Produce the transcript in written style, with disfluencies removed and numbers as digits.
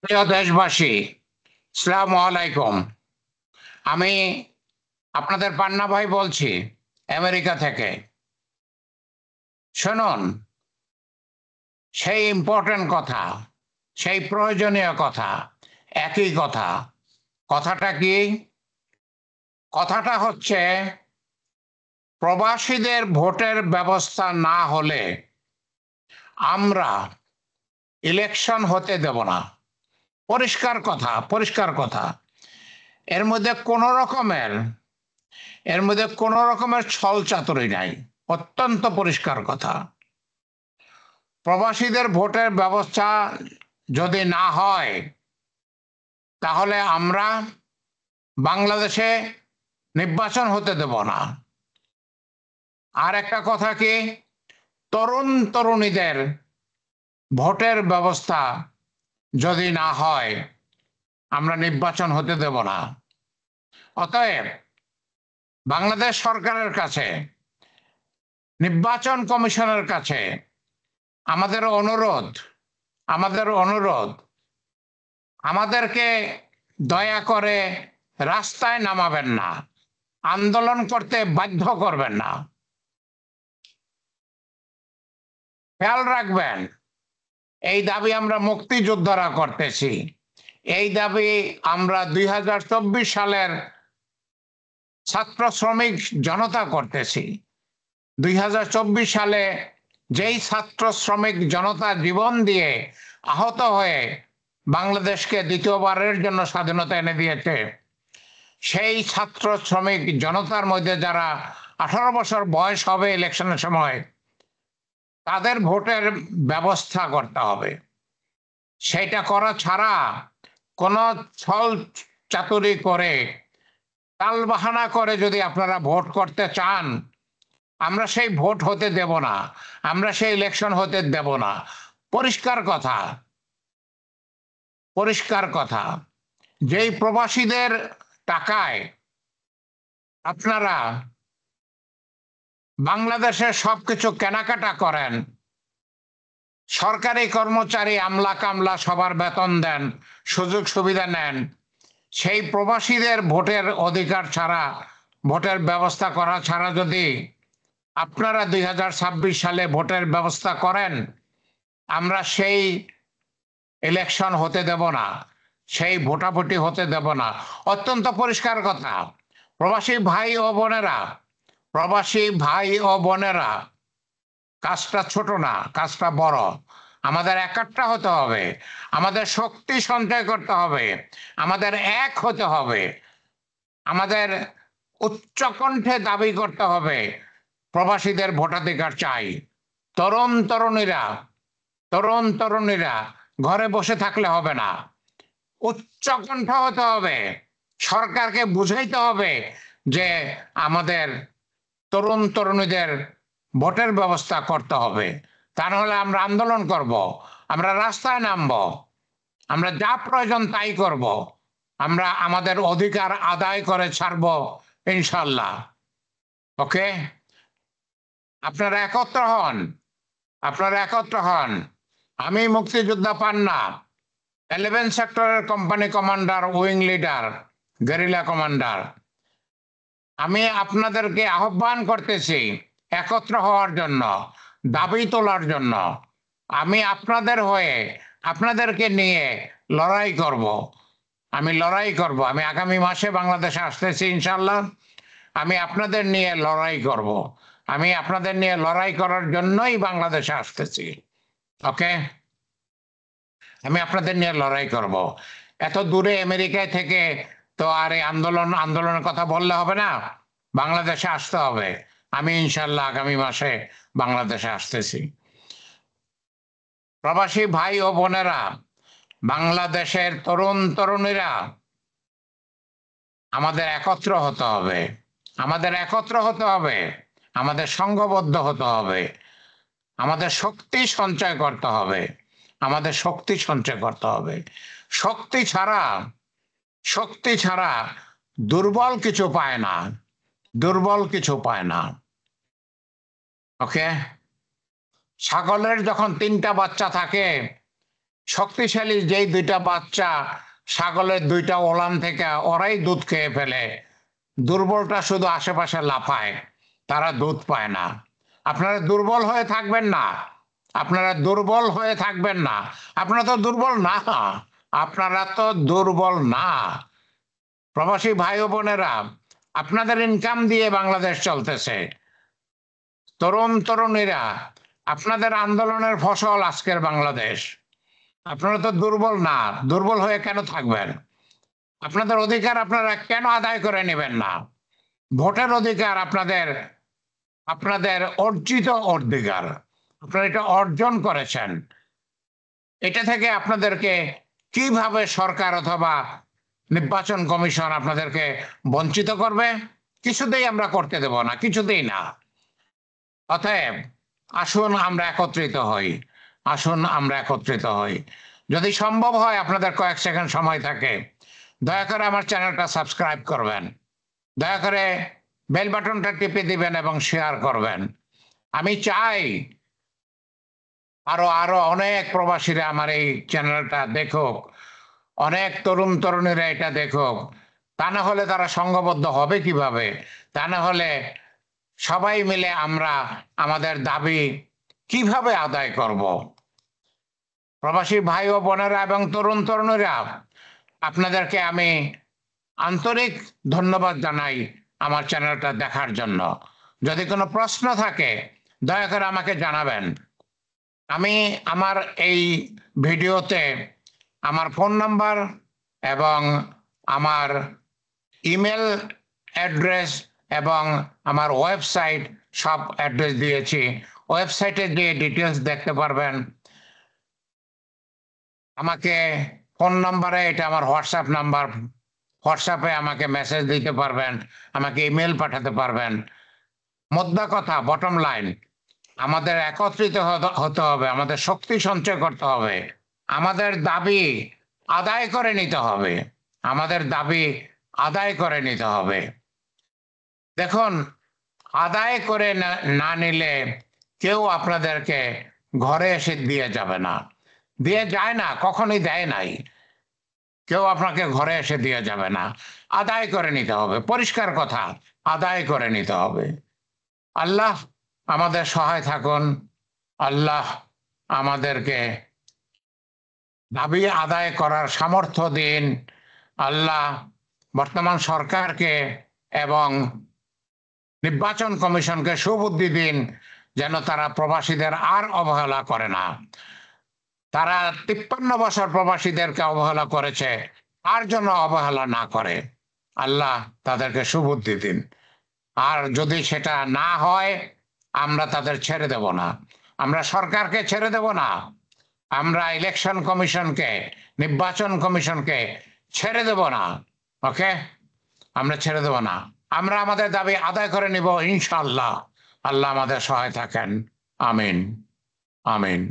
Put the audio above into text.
প্রিয় দেশবাসী, আসসালামু আলাইকুম। আমি আপনাদের পান্না ভাই বলছি আমেরিকা থেকে। শুনুন, সেই ইম্পর্টেন্ট কথা, সেই প্রয়োজনীয় কথা, একই কথা। কথাটা কি? কথাটা হচ্ছে প্রবাসীদের ভোটের ব্যবস্থা না হলে আমরা ইলেকশন হতে দেব না। পরিষ্কার কথা, পরিষ্কার কথা। এর মধ্যে কোনো রকমের এর মধ্যে কোনো রকমের ছল চাতুরি নাই। অত্যন্ত পরিষ্কার কথা। প্রবাসীদের ভোটের ব্যবস্থা যদি না হয় তাহলে আমরা বাংলাদেশে নির্বাচন হতে দেব না। আর একটা কথা কি, তরুণ তরুণীদের ভোটের ব্যবস্থা যদি না হয় আমরা নির্বাচন হতে দেব না। অতএব বাংলাদেশ সরকারের কাছে, নির্বাচন কমিশনের কাছে আমাদের অনুরোধ, আমাদেরকে দয়া করে রাস্তায় নামাবেন না, আন্দোলন করতে বাধ্য করবেন না। খেয়াল রাখবেন, এই দাবি আমরা মুক্তিযোদ্ধারা করতেছি। এই দাবি আমরা 2024 সালের ছাত্র শ্রমিক জনতা করতেছি। 2024 সালে যেই ছাত্র শ্রমিক জনতা জীবন দিয়ে আহত হয়ে বাংলাদেশকে দ্বিতীয়বারের জন্য স্বাধীনতা এনে দিয়েছে, সেই ছাত্র শ্রমিক জনতার মধ্যে যারা 18 বছর বয়স হবে ইলেকশনের সময়, তাদের ভোটের ব্যবস্থা করতে হবে। সেটা করা ছাড়া কোনো ছল চাতুরি করে, টালবাহানা করে যদি আপনারা ভোট করতে চান, আমরা সেই ভোট হতে দেব না, আমরা সেই ইলেকশন হতে দেব না। পরিষ্কার কথা, পরিষ্কার কথা। যেই প্রবাসীদের টাকায় আপনারা বাংলাদেশের সবকিছু কেনাকাটা করেন, সরকারি কর্মচারী আমলা কামলা সবার বেতন দেন, সুযোগ সুবিধা নেন, সেই প্রবাসীদের ভোটের অধিকার ছাড়া, ভোটের ব্যবস্থা করা ছাড়া যদি আপনারা 2026 সালে ভোটের ব্যবস্থা করেন, আমরা সেই ইলেকশন হতে দেব না, সেই ভোটাভুটি হতে দেব না। অত্যন্ত পরিষ্কার কথা। প্রবাসী ভাই ও বোনেরা, প্রবাসী ভাই ও বোনেরা, কাজটা ছোট না, কাজটা বড়। আমাদের একাট্টা হতে হবে, আমাদের শক্তি সঞ্চয় করতে হবে, আমাদের এক হতে হবে, আমাদের উচ্চকণ্ঠে দাবি করতে হবে প্রবাসীদের ভোটাধিকার চাই। তরুণ তরুণীরা, তরুণ তরুণীরা ঘরে বসে থাকলে হবে না, উচ্চকণ্ঠ হতে হবে। সরকারকে বুঝাইতে হবে যে আমাদের তরুণ তরুণীদের ভোটের ব্যবস্থা করতে হবে। তা নাহলে আমরা আন্দোলন করব, আমরা রাস্তায় নামব, আমরা যা প্রয়োজন তাই করব, আমরা আমাদের অধিকার আদায় করে ছাড়ব ইনশাল্লাহ। ওকে, আপনারা একত্র হন, আপনারা একত্র হন। আমি মুক্তিযোদ্ধা পান্না, 11 সেক্টরের company commander, wing leader, guerrilla commander. আমি আপনাদেরকে আহ্বান করতেছি একত্র হওয়ার জন্য, দাবি তোলার জন্য। আমি আপনাদের হয়ে, আপনাদেরকে নিয়ে লড়াই করব। আমি লড়াই করব। আমি আগামী মাসে বাংলাদেশে আসতেছি ইনশাল্লাহ। আমি আপনাদের নিয়ে লড়াই করব। আমি আপনাদের নিয়ে লড়াই করার জন্যই বাংলাদেশে আসতেছি। ওকে, আমি আপনাদের নিয়ে লড়াই করব। এত দূরে আমেরিকায় থেকে তো আর এই আন্দোলনের কথা বললে হবে না, বাংলাদেশে আসতে হবে। আমি ইনশাল্লাহ আগামী মাসে বাংলাদেশে আসতেছি। প্রবাসী ভাই ও বোনেরা, বাংলাদেশের তরুণ তরুণীরা, আমাদের একত্র হতে হবে, আমাদের একত্র হতে হবে, আমাদের সংঘবদ্ধ হতে হবে, আমাদের শক্তি সঞ্চয় করতে হবে, আমাদের শক্তি সঞ্চয় করতে হবে। শক্তি ছাড়া, শক্তি ছাড়া দুর্বল কিছু পায় না, দুর্বল কিছু পায় না। ওকে, ছাগলের যখন 3টা বাচ্চা থাকে, শক্তিশালী যেই দুইটা বাচ্চা ছাগলের দুইটা ওলান থেকে ওরাই দুধ খেয়ে ফেলে, দুর্বলটা শুধু আশেপাশে লাফায়, তারা দুধ পায় না। আপনারা দুর্বল হয়ে থাকবেন না, আপনারা দুর্বল হয়ে থাকবেন না। আপনারা তো দুর্বল না, আপনারা তো দুর্বল না। প্রবাসী ভাই ও বোনেরা, আপনাদের ইনকাম দিয়ে বাংলাদেশ চলতেছে। তরুণ তরুণীরা, আপনাদের আন্দোলনের ফসল আজকের বাংলাদেশ। আপনারা তো দুর্বল না, দুর্বল হয়ে কেন থাকবেন? আপনাদের অধিকার আপনারা কেন আদায় করে নেবেন না? ভোটের অধিকার আপনাদের, আপনাদের অর্জিত অধিকার, আপনারা এটা অর্জন করেছেন। এটা থেকে আপনাদেরকে কিভাবে সরকার অথবা নির্বাচন কমিশন আপনাদেরকে বঞ্চিত করবে? কিছুতেই আমরা করতে দেব না, কিছুতেই না। অতএব আসুন আমরা একত্রিত হই, আসুন আমরা একত্রিত হই। যদি সম্ভব হয়, আপনাদের কয়েক সেকেন্ড সময় থাকে, দয়া করে আমার চ্যানেলটা সাবস্ক্রাইব করবেন, দয়া করে বেল বাটনটা টিপে দিবেন এবং শেয়ার করবেন। আমি চাই আরো আরো অনেক প্রবাসীরা আমার এই চ্যানেলটা দেখুক, অনেক তরুণ তরুণীরা এটা দেখুক। তা না হলে তারা সংঘবদ্ধ হবে কিভাবে? তা না হলে সবাই মিলে আমরা আমাদের দাবি কিভাবে আদায় করব? প্রবাসী ভাই ও বোনেরা এবং তরুণ তরুণীরা, আপনাদেরকে আমি আন্তরিক ধন্যবাদ জানাই আমার চ্যানেলটা দেখার জন্য। যদি কোনো প্রশ্ন থাকে, দয়া করে আমাকে জানাবেন। আমি আমার এই ভিডিওতে আমার ফোন নাম্বার এবং আমার ইমেল অ্যাড্রেস এবং আমার ওয়েবসাইট সব অ্যাড্রেস দিয়েছি। ওয়েবসাইটে গিয়ে ডিটেলস দেখতে পারবেন। আমাকে ফোন নাম্বারে, এটা আমার হোয়াটসঅ্যাপ নাম্বার, হোয়াটসঅ্যাপে আমাকে মেসেজ দিতে পারবেন, আমাকে ইমেল পাঠাতে পারবেন। মোদ্দা কথা, বটম লাইন, আমাদের একত্রিত হতে হবে, আমাদের শক্তি সঞ্চয় করতে হবে, আমাদের দাবি আদায় করে নিতে হবে, আমাদের দাবি আদায় করে নিতে হবে। দেখুন, আদায় করে না নিলে কেউ আপনাদেরকে ঘরে এসে দিয়ে যাবে না, দিয়ে যায় না, কখনোই দেয় নাই। কেউ আপনাকে ঘরে এসে দিয়ে যাবে না। আদায় করে নিতে হবে, পরিষ্কার কথা, আদায় করে নিতে হবে। আল্লাহ আমাদের সহায় থাকুন, আল্লাহ আমাদেরকে দাবি আদায় করার সামর্থ্য দিন। আল্লাহ বর্তমান সরকারকে এবং নির্বাচন কমিশনকে সুবুদ্ধি দিন, যেন তারা প্রবাসীদের আর অবহেলা করে না। তারা 53 বছর প্রবাসীদেরকে অবহেলা করেছে, আর জন্য অবহেলা না করে। আল্লাহ তাদেরকে সুবুদ্ধি দিন। আর যদি সেটা না হয়, আমরা তাদের ছেড়ে দেব না, আমরা সরকারকে ছেড়ে দেব না, আমরা ইলেকশন কমিশনকে, নির্বাচন কমিশনকে ছেড়ে দেব না। ওকে, আমরা ছেড়ে দেব না। আমরা আমাদের দাবি আদায় করে নিব ইনশাআল্লাহ। আল্লাহ আমাদের সহায় থাকেন। আমিন, আমিন।